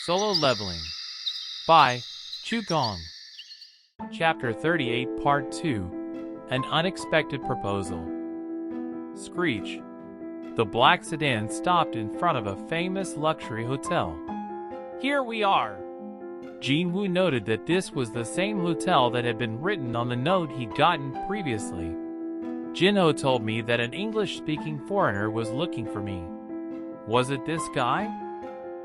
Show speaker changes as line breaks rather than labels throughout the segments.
Solo Leveling by Chu Gong. Chapter 38 Part 2 An Unexpected Proposal. Screech. The black sedan stopped in front of a famous luxury hotel. Here we are. Jin-woo noted that this was the same hotel that had been written on the note he'd gotten previously. Jin-ho told me that an English-speaking foreigner was looking for me. Was it this guy?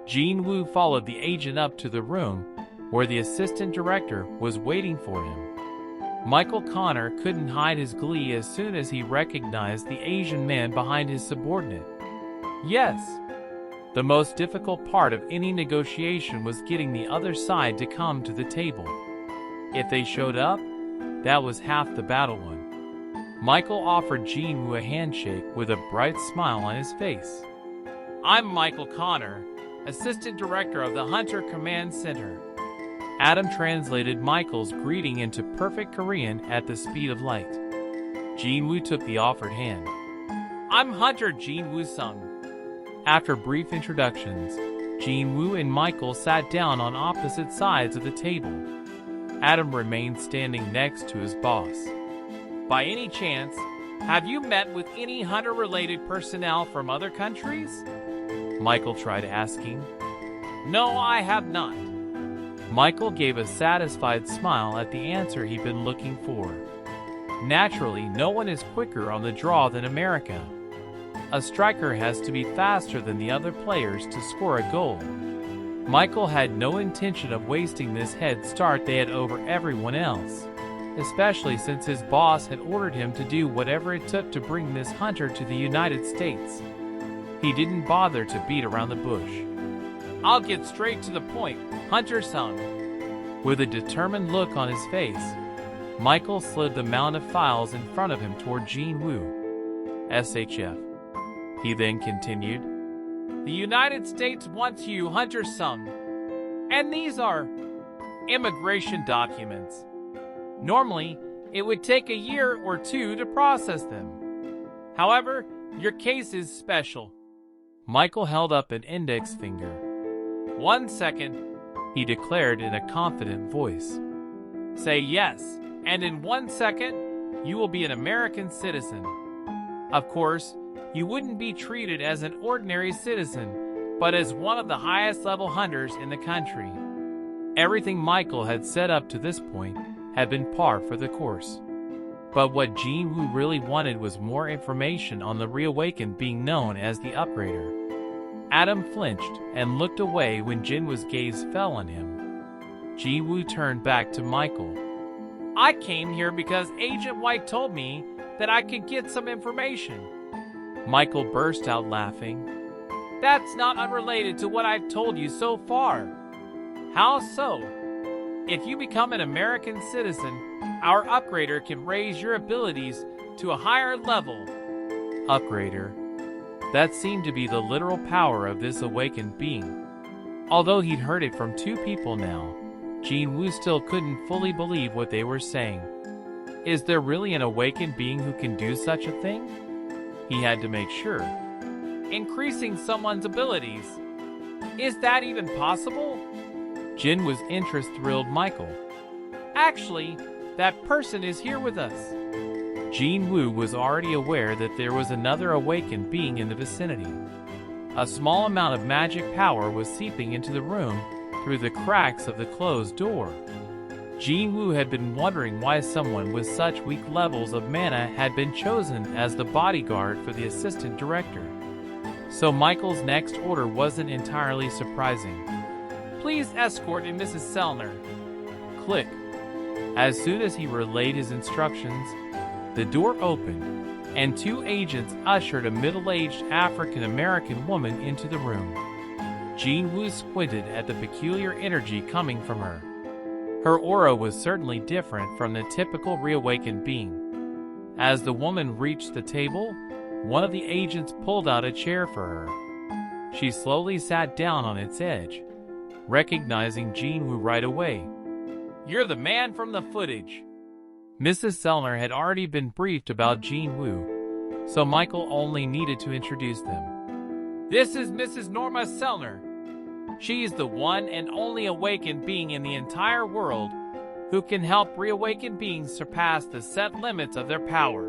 Jin-woo followed the agent up to the room where the assistant director was waiting for him. Michael Connor couldn't hide his glee as soon as he recognized the Asian man behind his subordinate. Yes, the most difficult part of any negotiation was getting the other side to come to the table. If they showed up, that was half the battle won. Michael offered Jin-woo a handshake with a bright smile on his face. I'm Michael Connor, Assistant Director of the Hunter Command Center. Adam translated Michael's greeting into perfect Korean at the speed of light. Jin-woo took the offered hand. I'm Hunter Jin-woo Sung. After brief introductions, Jin-woo and Michael sat down on opposite sides of the table. Adam remained standing next to his boss. By any chance, have you met with any hunter-related personnel from other countries? Michael tried asking. No, I have not. Michael gave a satisfied smile at the answer he'd been looking for. Naturally, no one is quicker on the draw than America. A striker has to be faster than the other players to score a goal. Michael had no intention of wasting this head start they had over everyone else, especially since his boss had ordered him to do whatever it took to bring this hunter to the United States. He didn't bother to beat around the bush. I'll get straight to the point, Hunter Sung. With a determined look on his face, Michael slid the mound of files in front of him toward Jin-woo. SHF. He then continued. The United States wants you, Hunter Sung. And these are immigration documents. Normally, it would take a year or two to process them. However, your case is special. Michael held up an index finger. 1 second, he declared in a confident voice. Say yes, and in 1 second, you will be an American citizen. Of course, you wouldn't be treated as an ordinary citizen, but as one of the highest level hunters in the country. Everything Michael had set up to this point had been par for the course. But what Jin-woo really wanted was more information on the reawakened being known as the Upgrader. Adam flinched and looked away when Jin-woo's gaze fell on him. Jin-woo turned back to Michael. I came here because Agent White told me that I could get some information. Michael burst out laughing. That's not unrelated to what I've told you so far. How so? If you become an American citizen, our Upgrader can raise your abilities to a higher level. Upgrader. That seemed to be the literal power of this awakened being. Although he'd heard it from 2 people now, Jin-woo still couldn't fully believe what they were saying. Is there really an awakened being who can do such a thing? He had to make sure. Increasing someone's abilities. Is that even possible? Jin-woo's interest thrilled Michael. Actually, that person is here with us. Jin-woo was already aware that there was another awakened being in the vicinity. A small amount of magic power was seeping into the room through the cracks of the closed door. Jin-woo had been wondering why someone with such weak levels of mana had been chosen as the bodyguard for the assistant director. So Michael's next order wasn't entirely surprising. Please escort in Mrs. Sellner. Click. As soon as he relayed his instructions, the door opened, and 2 agents ushered a middle-aged African-American woman into the room. Jin-woo squinted at the peculiar energy coming from her. Her aura was certainly different from the typical reawakened being. As the woman reached the table, one of the agents pulled out a chair for her. She slowly sat down on its edge, recognizing Jin-woo right away. You're the man from the footage. Mrs. Sellner had already been briefed about Jin-woo, so Michael only needed to introduce them. This is Mrs. Norma Sellner. She's the one and only awakened being in the entire world who can help reawakened beings surpass the set limits of their power.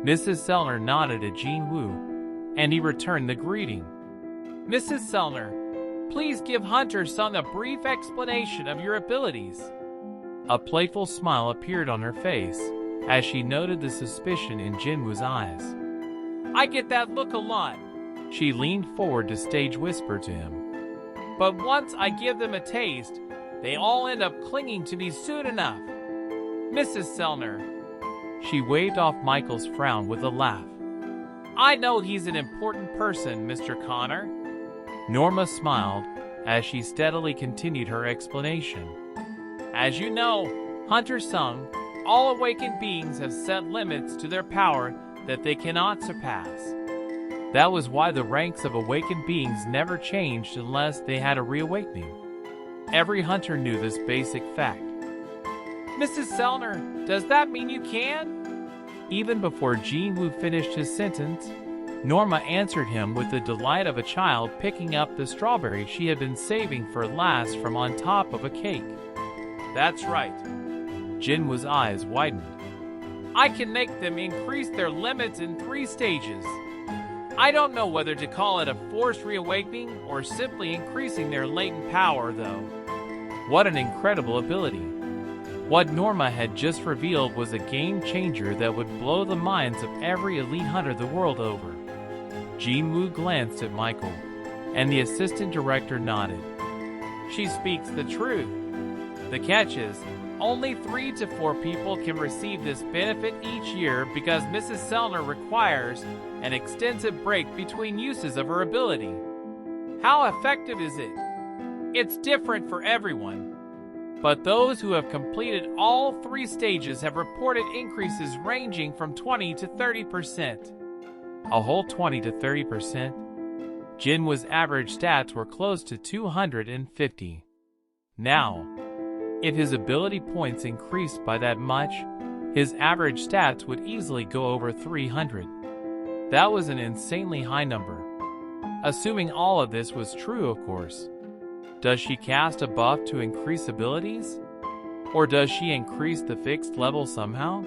Mrs. Sellner nodded at Jin Woo, and he returned the greeting. Mrs. Sellner, please give Hunter Sung a brief explanation of your abilities. A playful smile appeared on her face as she noted the suspicion in Jin Woo's eyes. I get that look a lot. She leaned forward to stage whisper to him. But once I give them a taste, they all end up clinging to me soon enough. Mrs. Sellner. She waved off Michael's frown with a laugh. I know he's an important person, Mr. Connor. Norma smiled as she steadily continued her explanation. As you know, Hunter Sung, all awakened beings have set limits to their power that they cannot surpass. That was why the ranks of awakened beings never changed unless they had a reawakening. Every hunter knew this basic fact. Mrs. Sellner, does that mean you can? Even before Jin Woo finished his sentence, Norma answered him with the delight of a child picking up the strawberry she had been saving for last from on top of a cake. That's right. Jin Woo's eyes widened. I can make them increase their limits in 3 stages. I don't know whether to call it a forced reawakening or simply increasing their latent power, though. What an incredible ability. What Norma had just revealed was a game changer that would blow the minds of every elite hunter the world over. Jin Woo glanced at Michael, and the assistant director nodded. She speaks the truth. The catch is, only 3 to 4 people can receive this benefit each year because Mrs. Sellner requires an extensive break between uses of her ability. How effective is it? It's different for everyone, but those who have completed all 3 stages have reported increases ranging from 20 to 30%. A whole 20 to 30%? Jin Woo's average stats were close to 250. Now, if his ability points increased by that much, his average stats would easily go over 300. That was an insanely high number. Assuming all of this was true, of course. Does she cast a buff to increase abilities? Or does she increase the fixed level somehow?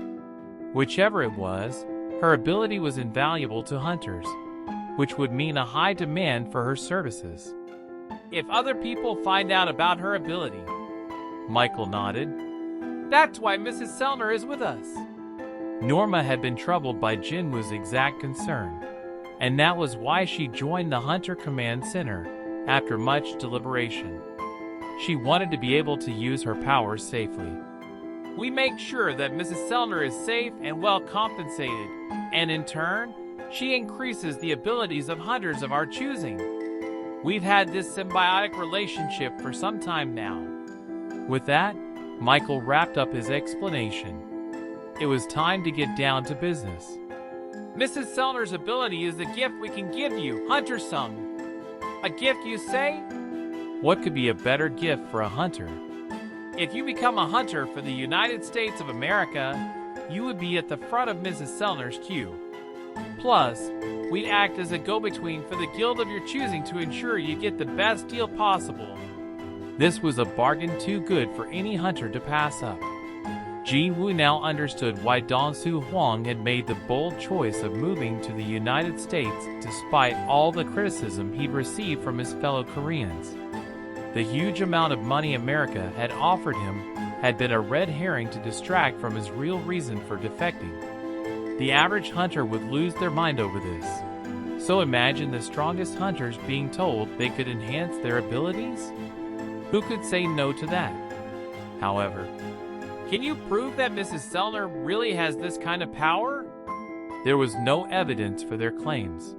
Whichever it was, her ability was invaluable to hunters, which would mean a high demand for her services. If other people find out about her ability, Michael nodded. That's why Mrs. Sellner is with us. Norma had been troubled by Jin Woo's exact concern, and that was why she joined the Hunter Command Center after much deliberation. She wanted to be able to use her powers safely. We make sure that Mrs. Sellner is safe and well compensated, and in turn, she increases the abilities of hunters of our choosing. We've had this symbiotic relationship for some time now. With that, Michael wrapped up his explanation. It was time to get down to business. Mrs. Sellner's ability is a gift we can give you, Hunter Sung. A gift, you say? What could be a better gift for a hunter? If you become a hunter for the United States of America, you would be at the front of Mrs. Sellner's queue. Plus, we'd act as a go-between for the guild of your choosing to ensure you get the best deal possible. This was a bargain too good for any hunter to pass up. Jin Woo now understood why Dong Su Huang had made the bold choice of moving to the United States despite all the criticism he'd received from his fellow Koreans. The huge amount of money America had offered him had been a red herring to distract from his real reason for defecting. The average hunter would lose their mind over this. So imagine the strongest hunters being told they could enhance their abilities? Who could say no to that? However, can you prove that Mrs. Sellner really has this kind of power? There was no evidence for their claims.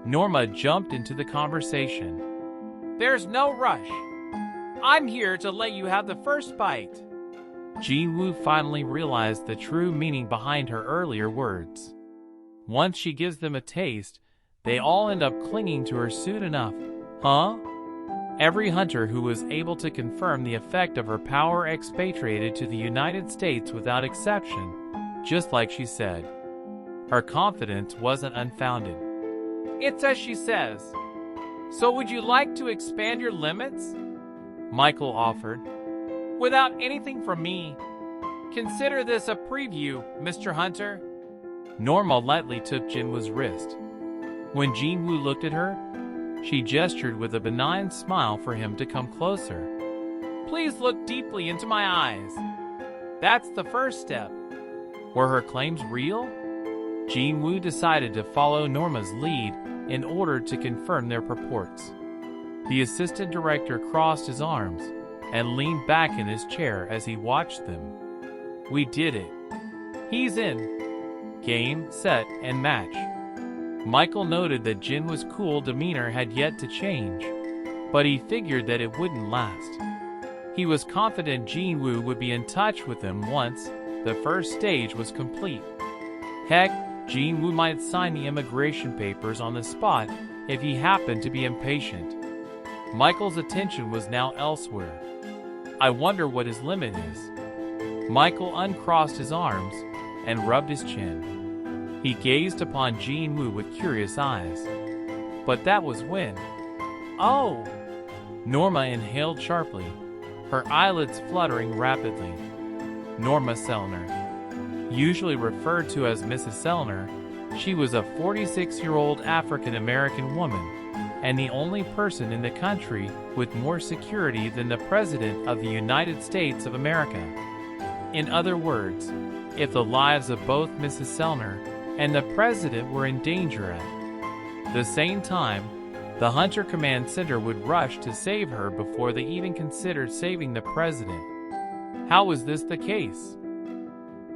Norma jumped into the conversation. There's no rush. I'm here to let you have the first bite. Jin Woo finally realized the true meaning behind her earlier words. Once she gives them a taste, they all end up clinging to her soon enough. Huh? Every hunter who was able to confirm the effect of her power expatriated to the United States without exception, just like she said. Her confidence wasn't unfounded. It's as she says. So would you like to expand your limits? Michael offered. Without anything from me. Consider this a preview, Mr. Hunter. Norma lightly took Jinwoo's wrist. When Jinwoo looked at her, she gestured with a benign smile for him to come closer. Please look deeply into my eyes. That's the first step. Were her claims real? Jinwoo decided to follow Norma's lead in order to confirm their purports. The assistant director crossed his arms and leaned back in his chair as he watched them. We did it. He's in. Game, set, and match. Michael noted that Jinwoo's cool demeanor had yet to change, but he figured that it wouldn't last. He was confident Jinwoo would be in touch with him once the first stage was complete. Heck, Jinwoo might sign the immigration papers on the spot if he happened to be impatient. Michael's attention was now elsewhere. I wonder what his limit is. Michael uncrossed his arms and rubbed his chin. He gazed upon Jinwoo with curious eyes. But that was when... Oh! Norma inhaled sharply, her eyelids fluttering rapidly. Norma Sellner. Usually referred to as Mrs. Sellner, she was a 46-year-old African-American woman, and the only person in the country with more security than the President of the United States of America. In other words, if the lives of both Mrs. Sellner and the President were in danger at the same time, the Hunter Command Center would rush to save her before they even considered saving the President. How was this the case?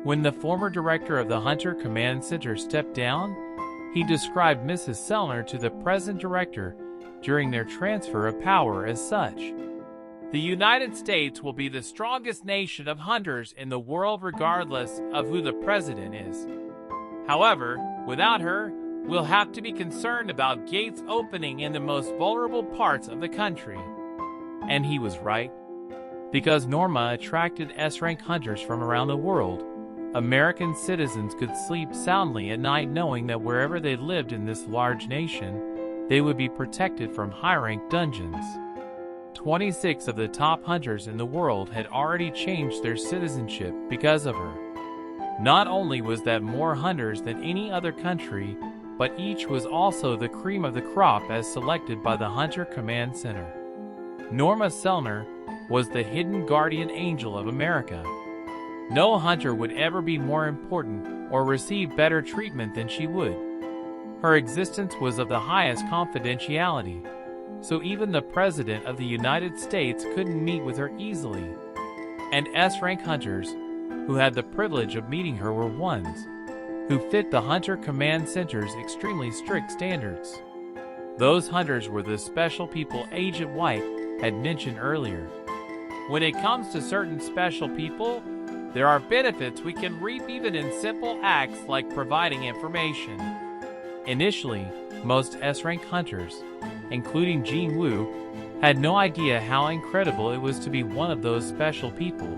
When the former director of the Hunter Command Center stepped down, he described Mrs. Sellner to the present director during their transfer of power as such. The United States will be the strongest nation of hunters in the world regardless of who the president is. However, without her, we'll have to be concerned about gates opening in the most vulnerable parts of the country. And he was right. Because Norma attracted S-rank hunters from around the world, American citizens could sleep soundly at night knowing that wherever they lived in this large nation, they would be protected from high-rank dungeons. 26 of the top hunters in the world had already changed their citizenship because of her. Not only was that more hunters than any other country, but each was also the cream of the crop as selected by the Hunter Command Center. Norma Sellner was the hidden guardian angel of America. No hunter would ever be more important or receive better treatment than she would. Her existence was of the highest confidentiality, so even the President of the United States couldn't meet with her easily. And S-rank hunters, who had the privilege of meeting her, were ones who fit the Hunter Command Center's extremely strict standards. Those hunters were the special people Agent White had mentioned earlier. When it comes to certain special people, there are benefits we can reap even in simple acts like providing information. Initially, most S-rank hunters, including Jinwoo, had no idea how incredible it was to be one of those special people.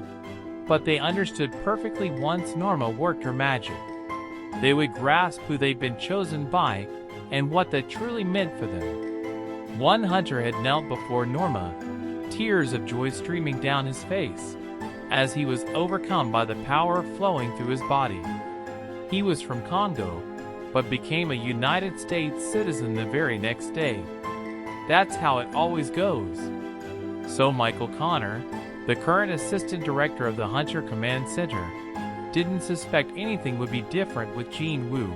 But they understood perfectly once Norma worked her magic. They would grasp who they'd been chosen by and what that truly meant for them. One hunter had knelt before Norma, tears of joy streaming down his face, as he was overcome by the power flowing through his body. He was from Congo, but became a United States citizen the very next day. That's how it always goes. So Michael Connor, the current assistant director of the Hunter Command Center, didn't suspect anything would be different with Jinwoo.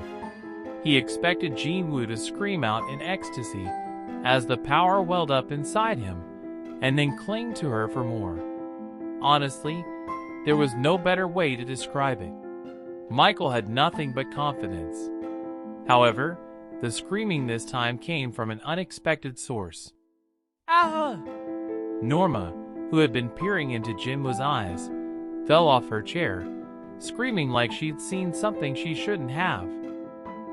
He expected Jinwoo to scream out in ecstasy as the power welled up inside him, and then cling to her for more. Honestly, there was no better way to describe it. Michael had nothing but confidence. However, the screaming this time came from an unexpected source. Ah! Norma, who had been peering into Jinwoo's eyes, fell off her chair, screaming like she'd seen something she shouldn't have.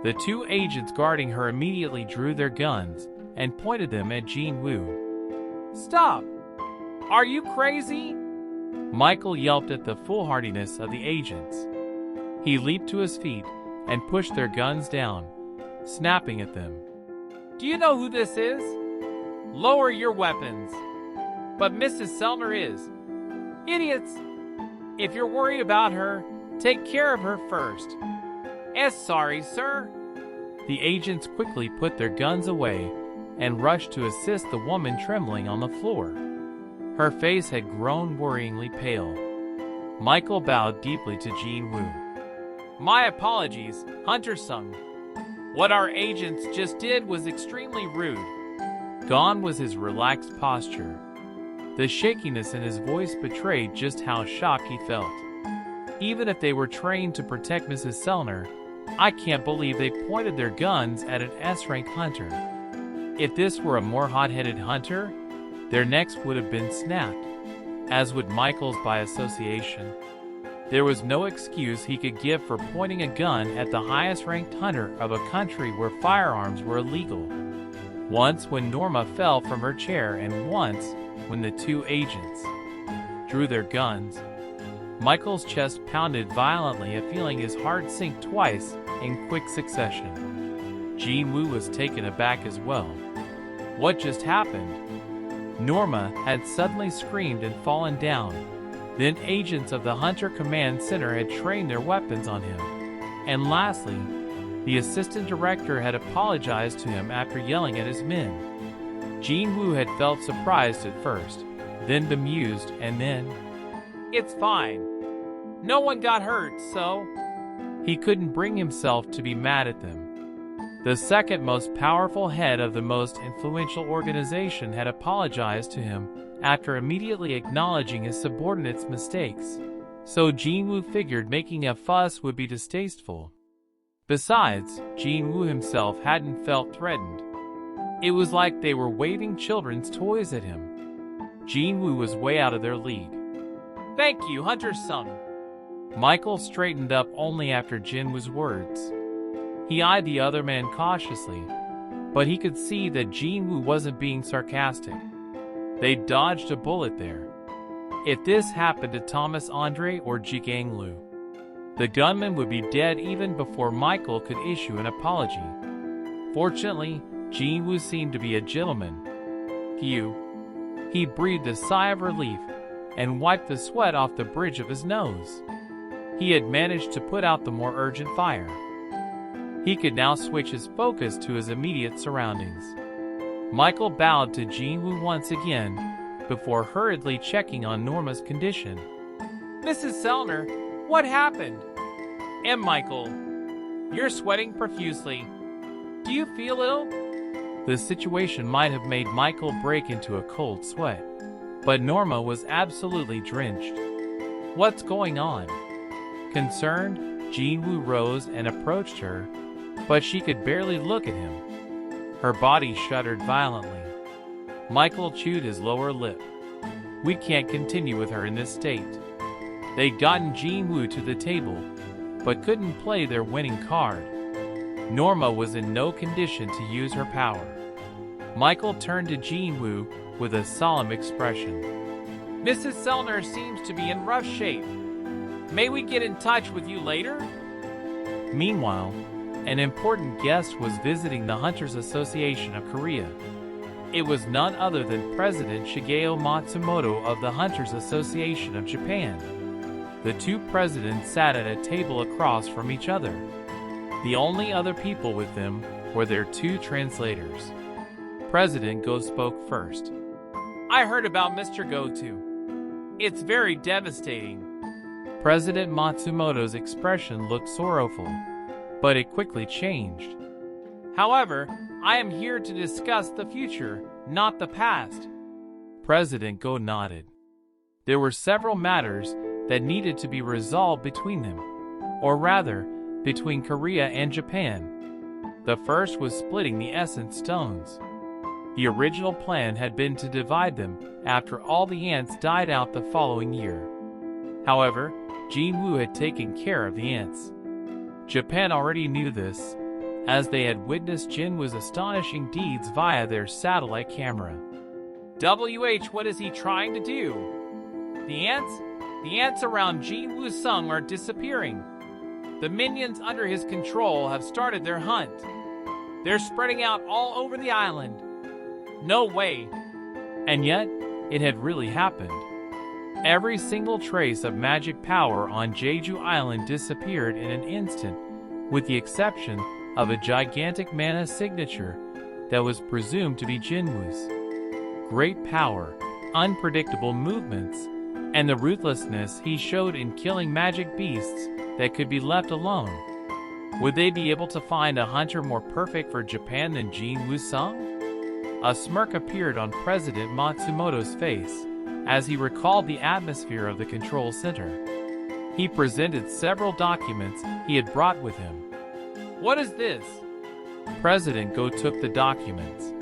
The two agents guarding her immediately drew their guns and pointed them at Jinwoo. Stop! Are you crazy? Michael yelped at the foolhardiness of the agents. He leaped to his feet and pushed their guns down, snapping at them. Do you know who this is? Lower your weapons. But Mrs. Selner is. Idiots! If you're worried about her, take care of her first. Sorry, sir. The agents quickly put their guns away and rushed to assist the woman trembling on the floor. Her face had grown worryingly pale. Michael bowed deeply to Jean Wu. My apologies, Hunter Sung. What our agents just did was extremely rude. Gone was his relaxed posture. The shakiness in his voice betrayed just how shocked he felt. Even if they were trained to protect Mrs. Selner, I can't believe they pointed their guns at an S-rank hunter. If this were a more hot-headed hunter, their necks would have been snapped, as would Michael's by association. There was no excuse he could give for pointing a gun at the highest-ranked hunter of a country where firearms were illegal. Once when Norma fell from her chair and once when the two agents drew their guns. Michael's chest pounded violently, feeling his heart sink twice in quick succession. Jean Wu was taken aback as well. What just happened? Norma had suddenly screamed and fallen down. Then agents of the Hunter Command Center had trained their weapons on him. And lastly, the assistant director had apologized to him after yelling at his men. Jean Wu had felt surprised at first, then bemused, and then, "It's fine. No one got hurt, so..." He couldn't bring himself to be mad at them. The second most powerful head of the most influential organization had apologized to him after immediately acknowledging his subordinates' mistakes, so Jean Wu figured making a fuss would be distasteful. Besides, Jean Wu himself hadn't felt threatened. It was like they were waving children's toys at him. Jean Wu was way out of their league. "Thank you, Hunter Sung." Michael straightened up only after Jin Wu's words. He eyed the other man cautiously, but he could see that Jean Wu wasn't being sarcastic. They dodged a bullet there. If this happened to Thomas Andre or Jigang Lu, the gunman would be dead even before Michael could issue an apology. Fortunately, Jean Wu seemed to be a gentleman. Phew. He breathed a sigh of relief and wiped the sweat off the bridge of his nose. He had managed to put out the more urgent fire. He could now switch his focus to his immediate surroundings. Michael bowed to Jean Wu once again, before hurriedly checking on Norma's condition. "Mrs. Selner, what happened?" Michael, you're sweating profusely. Do you feel ill?" The situation might have made Michael break into a cold sweat, but Norma was absolutely drenched. "What's going on?" Concerned, Jean Wu rose and approached her, but she could barely look at him. Her body shuddered violently. Michael chewed his lower lip. "We can't continue with her in this state." They'd gotten Jean Wu to the table, but couldn't play their winning card. Norma was in no condition to use her power. Michael turned to Jean Wu with a solemn expression. "Mrs. Selner seems to be in rough shape. May we get in touch with you later?" Meanwhile, an important guest was visiting the Hunters Association of Korea. It was none other than President Shigeo Matsumoto of the Hunters Association of Japan. The two presidents sat at a table across from each other. The only other people with them were their two translators. President Go spoke first. "I heard about Mr. Go too. It's very devastating." President Matsumoto's expression looked sorrowful, but it quickly changed. "However, I am here to discuss the future, not the past." President Go nodded. There were several matters that needed to be resolved between them, or rather, between Korea and Japan. The first was splitting the Essence Stones. The original plan had been to divide them after all the ants died out the following year. However, Jean Wu had taken care of the ants. Japan already knew this, as they had witnessed Jin Wu's astonishing deeds via their satellite camera. What is he trying to do? The ants around Jean Wu Sung are disappearing. The minions under his control have started their hunt. They're spreading out all over the island. No way. And yet, it had really happened. Every single trace of magic power on Jeju Island disappeared in an instant, with the exception of a gigantic mana signature that was presumed to be Jinwoo's. Great power, unpredictable movements, and the ruthlessness he showed in killing magic beasts that could be left alone. Would they be able to find a hunter more perfect for Japan than Jinwoo-sung? A smirk appeared on President Matsumoto's face as he recalled the atmosphere of the control center. He presented several documents he had brought with him. What is this? President Go took the documents.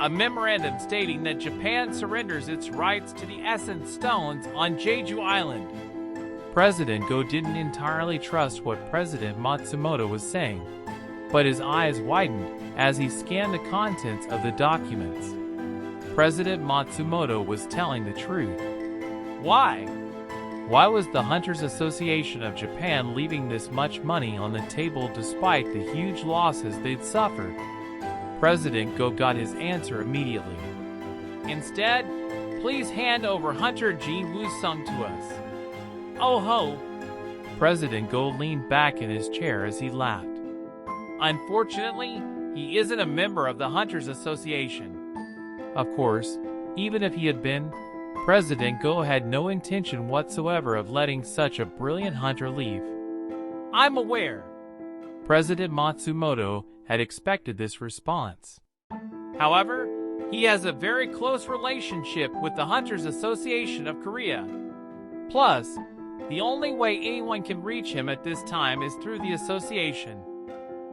A memorandum stating that Japan surrenders its rights to the Essence Stones on Jeju Island. President Go didn't entirely trust what President Matsumoto was saying, but his eyes widened as he scanned the contents of the documents. President Matsumoto was telling the truth. Why? Why was the Hunters Association of Japan leaving this much money on the table despite the huge losses they'd suffered? President Go got his answer immediately. Instead, please hand over Hunter Jinwoo-sung to us. Oh ho! President Go leaned back in his chair as he laughed. Unfortunately, he isn't a member of the Hunters Association. Of course, even if he had been, President Go had no intention whatsoever of letting such a brilliant hunter leave. I'm aware. President Matsumoto had expected this response. However, he has a very close relationship with the Hunters Association of Korea. Plus, the only way anyone can reach him at this time is through the association.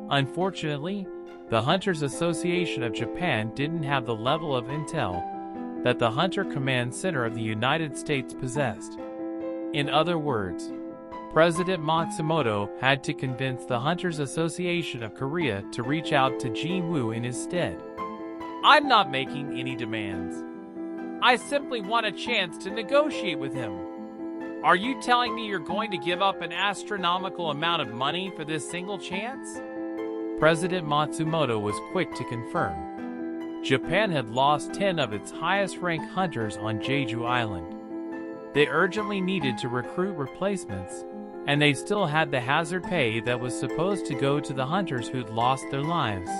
Unfortunately, the Hunters Association of Japan didn't have the level of intel that the Hunter Command Center of the United States possessed. In other words, President Matsumoto had to convince the Hunters Association of Korea to reach out to Jinwoo in his stead. I'm not making any demands. I simply want a chance to negotiate with him. Are you telling me you're going to give up an astronomical amount of money for this single chance? President Matsumoto was quick to confirm. Japan had lost 10 of its highest-ranked hunters on Jeju Island. They urgently needed to recruit replacements, and they still had the hazard pay that was supposed to go to the hunters who'd lost their lives,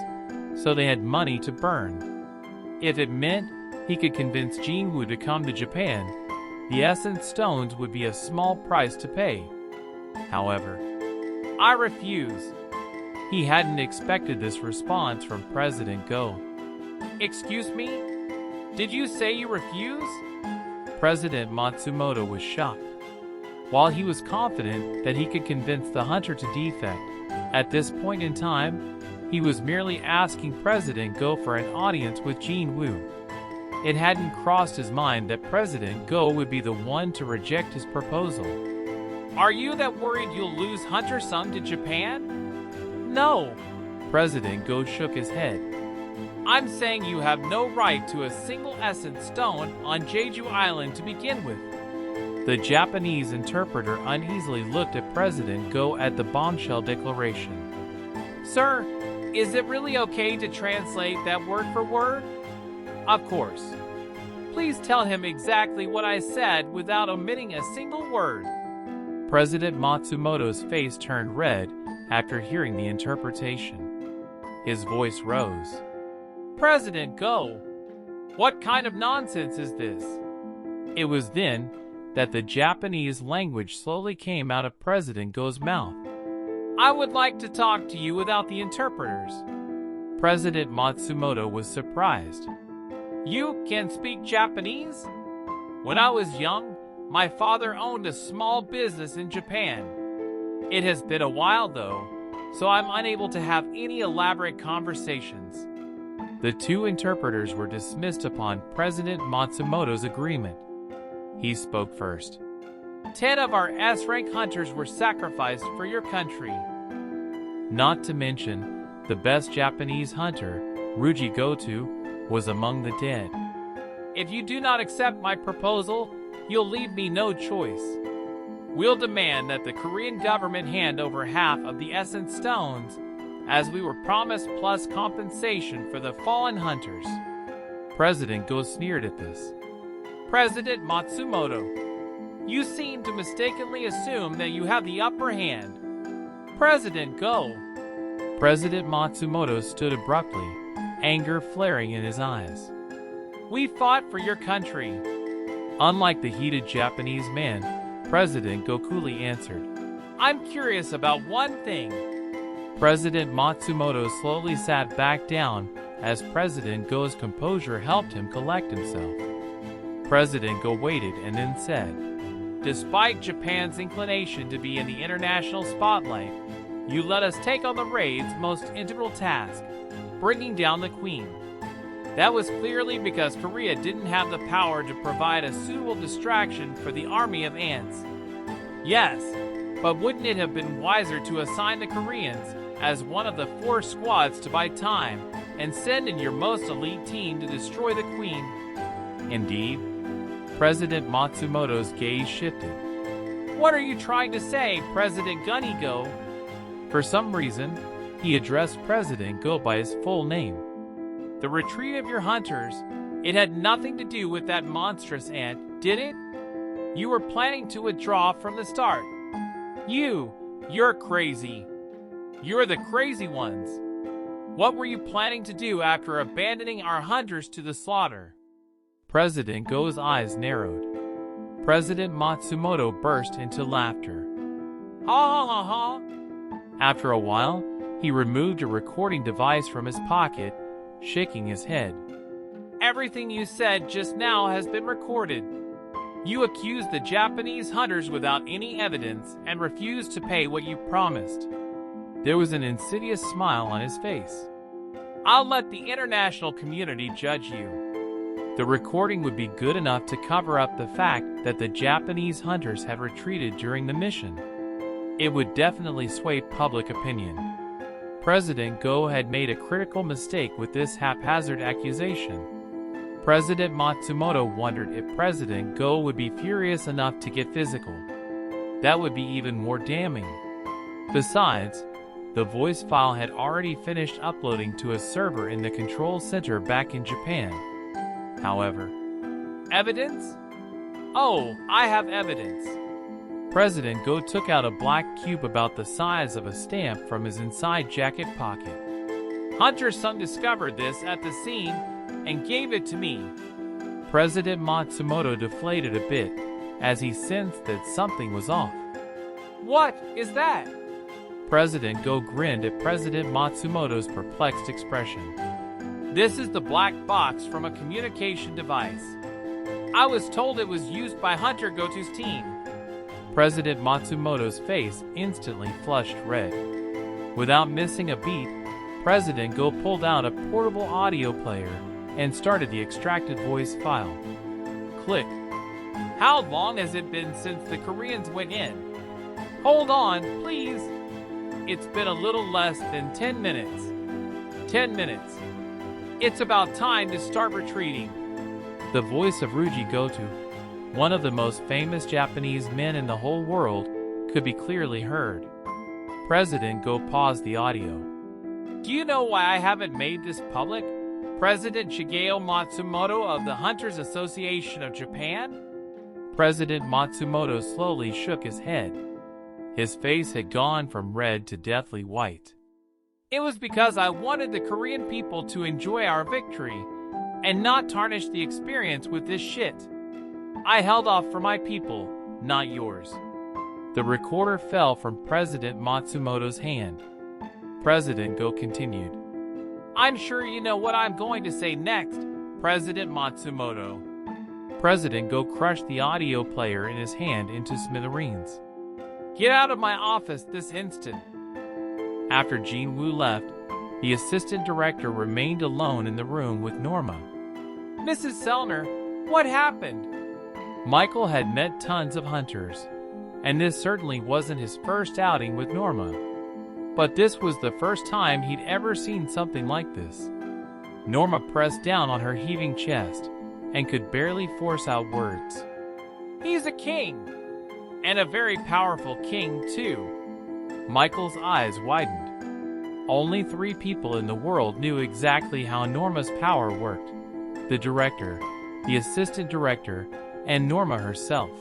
so they had money to burn. If it meant he could convince Jinwoo to come to Japan, the Essence Stones would be a small price to pay. However, I refuse. He hadn't expected this response from President Go. Excuse me? Did you say you refuse? President Matsumoto was shocked. While he was confident that he could convince the hunter to defect, at this point in time, he was merely asking President Go for an audience with Jinwoo. It hadn't crossed his mind that President Go would be the one to reject his proposal. Are you that worried you'll lose Hunter-sung to Japan? No. President Go shook his head. I'm saying you have no right to a single essence stone on Jeju Island to begin with. The Japanese interpreter uneasily looked at President Go at the bombshell declaration. Sir, is it really okay to translate that word for word? Of course. Please tell him exactly what I said without omitting a single word. President Matsumoto's face turned red after hearing the interpretation. His voice rose. President Go, what kind of nonsense is this? It was then that the Japanese language slowly came out of President Go's mouth. I would like to talk to you without the interpreters. President Matsumoto was surprised. You can speak Japanese? When I was young, my father owned a small business in Japan. It has been a while though, so I'm unable to have any elaborate conversations. The two interpreters were dismissed upon President Matsumoto's agreement. He spoke first. 10 of our S-rank hunters were sacrificed for your country. Not to mention, the best Japanese hunter, Ruji Goto, was among the dead. If you do not accept my proposal, you'll leave me no choice. We'll demand that the Korean government hand over half of the Essence Stones, as we were promised, plus compensation for the fallen hunters. President Go sneered at this.
President Matsumoto, you seem to mistakenly assume that you have the upper hand. President Go.
President Matsumoto stood abruptly, anger flaring in his eyes.
We fought for your country.
Unlike the heated Japanese man, President Go coolly answered.
I'm curious about one thing.
President Matsumoto slowly sat back down as President Go's composure helped him collect himself. President Go waited and then said,
Despite Japan's inclination to be in the international spotlight, you let us take on the raid's most integral task, bringing down the Queen. That was clearly because Korea didn't have the power to provide a suitable distraction for the army of ants. Yes, but wouldn't it have been wiser to assign the Koreans as one of the 4 squads to buy time and send in your most elite team to destroy the Queen?
Indeed. President Matsumoto's gaze shifted.
What are you trying to say, President Gunny-Go?
For some reason, he addressed President Go by his full name.
The retreat of your hunters, it had nothing to do with that monstrous ant, did it? You were planning to withdraw from the start. You're crazy. You're the crazy ones. What were you planning to do after abandoning our hunters to the slaughter?
President Go's eyes narrowed. President Matsumoto burst into laughter.
Ha ha ha ha!
After a while, he removed a recording device from his pocket, shaking his head.
Everything you said just now has been recorded. You accused the Japanese hunters without any evidence and refused to pay what you promised.
There was an insidious smile on his face.
I'll let the international community judge you.
The recording would be good enough to cover up the fact that the Japanese hunters had retreated during the mission. It would definitely sway public opinion. President Go had made a critical mistake with this haphazard accusation. President Matsumoto wondered if President Go would be furious enough to get physical. That would be even more damning. Besides, the voice file had already finished uploading to a server in the control center back in Japan. However,
evidence? Oh, I have evidence.
President Go took out a black cube about the size of a stamp from his inside jacket pocket.
Hunter's son discovered this at the scene and gave it to me.
President Matsumoto deflated a bit as he sensed that something was off.
What is that?
President Go grinned at President Matsumoto's perplexed expression.
This is the black box from a communication device. I was told it was used by Hunter Goto's team.
President Matsumoto's face instantly flushed red. Without missing a beat, President Go pulled out a portable audio player and started the extracted voice file. Click.
How long has it been since the Koreans went in? Hold on, please. It's been a little less than 10 minutes. 10 minutes. It's about time to start retreating.
The voice of Ryuji Goto, one of the most famous Japanese men in the whole world, could be clearly heard. President Go paused the audio.
Do you know why I haven't made this public, President Shigeo Matsumoto of the Hunters Association of Japan?
President Matsumoto slowly shook his head. His face had gone from red to deathly white.
It was because I wanted the Korean people to enjoy our victory and not tarnish the experience with this shit. I held off for my people, not yours.
The recorder fell from President Matsumoto's hand. President Go continued.
I'm sure you know what I'm going to say next, President Matsumoto.
President Go crushed the audio player in his hand into smithereens.
Get out of my office this instant.
After Jean Woo left, the assistant director remained alone in the room with Norma.
Mrs. Sellner, what happened?
Michael had met tons of hunters, and this certainly wasn't his first outing with Norma. But this was the first time he'd ever seen something like this. Norma pressed down on her heaving chest and could barely force out words.
He's a king, and a very powerful king, too.
Michael's eyes widened. Only 3 people in the world knew exactly how Norma's power worked. the director, the assistant director, and Norma herself.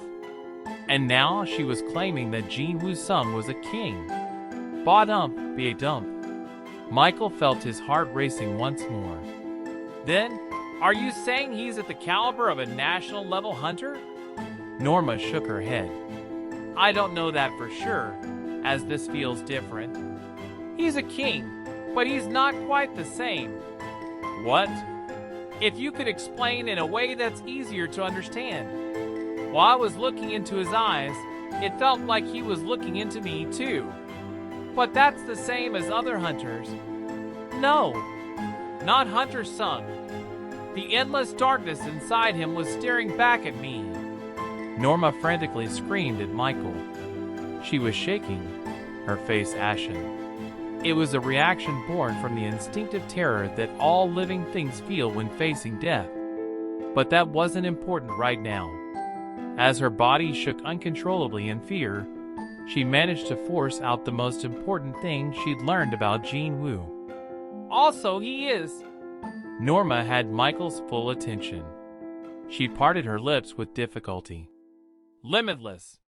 And now she was claiming that Jin Woo-sung was a king. Ba-dump, be a dump. Michael felt his heart racing once more.
Then, are you saying he's at the caliber of a national-level hunter?
Norma shook her head.
I don't know that for sure, as this feels different. He's a king, but he's not quite the same.
What?
If you could explain in a way that's easier to understand. While I was looking into his eyes, it felt like he was looking into me too. But that's the same as other hunters. No, not Hunter Sung. The endless darkness inside him was staring back at me.
Norma frantically screamed at Michael. She was shaking, her face ashen. It was a reaction born from the instinctive terror that all living things feel when facing death. But that wasn't important right now. As her body shook uncontrollably in fear, she managed to force out the most important thing she'd learned about Jin Woo.
Also, he is.
Norma had Michael's full attention. She parted her lips with difficulty.
Limitless.